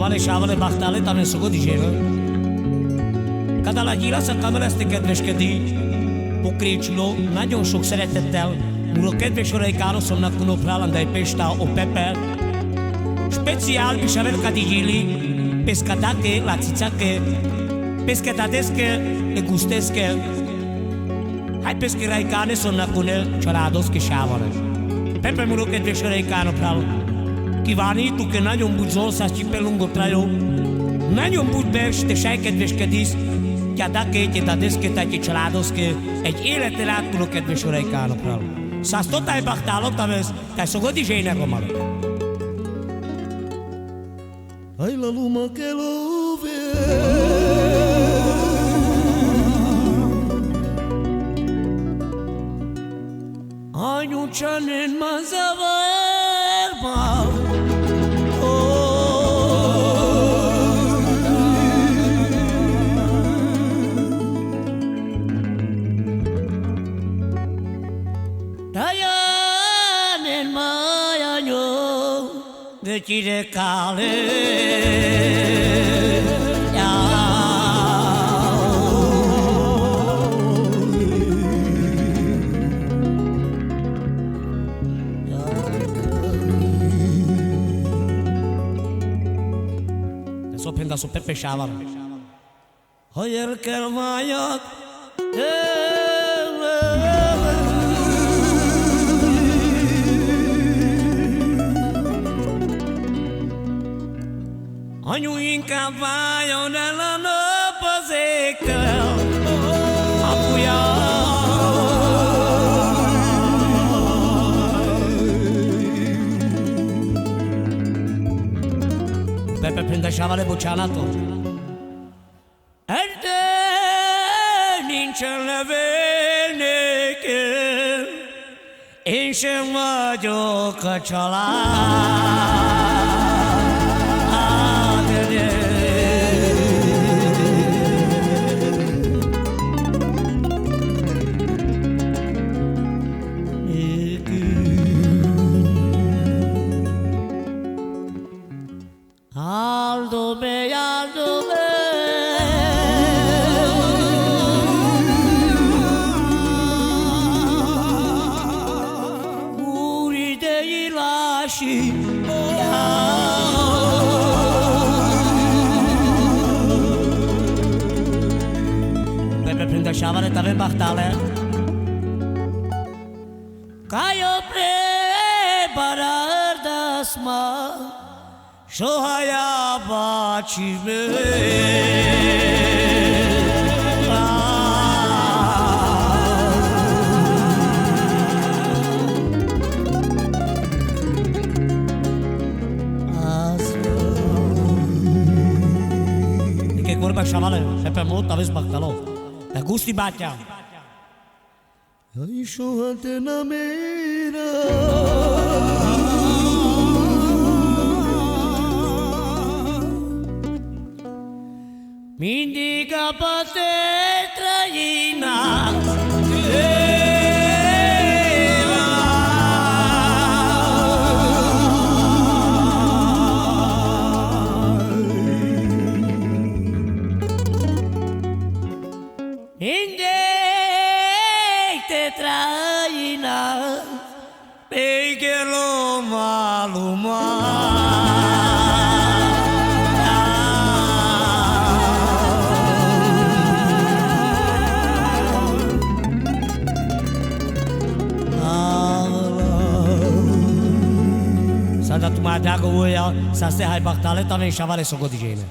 Shavale shavale bahtale tam sogo dijeva. Kada la gyilasa kamerázti kedveskedni, pokrécsuló, nagyon sok szeretettel, múló kedvesorai károszomnak kunoprálam dai pesta o peper. Speciál bi shavelka digili, pescatake, la țițache, pescatadesche, e gustesche. Hai peschirai cane sonna kunel, családoszke sávale. Pepe múló kedvesorai károprál. Kívánni, tuke nagyon buď zolszász csipelungo trajó, nagyon buď bers, te sejkedveskedész, gyadake, gyadadeszke, te családoszke, egy élettel átkuló kedvesorai károprál. Szász totáj bachtálottam ez, te szogod is ének a malak. Ai la luma que lo ve Ai un chanen mazava erba Dayanen mayanyo de chire kale Sopenda so pepe shavar Hoyer kermayat Anyu inkább váljon el a nap az égtől, apuja. Pepe prinde shavale bocsánatot. Erte nincsen levél nékem, én sem vagyok a család. Áldom-e, áldom-e Úr idei lási Pepe prinde shavale tave bachtale Caio preparar das mãos Sohaya bachime Che corba shavale, pepe mot aves baktalo. Da gusti batja. Ai shohante na mera Mindig apa te trăina Mindig te trăina Pe che luma luma Sada tu ma dago ya sa se hai baktale tame shavale sogo dijene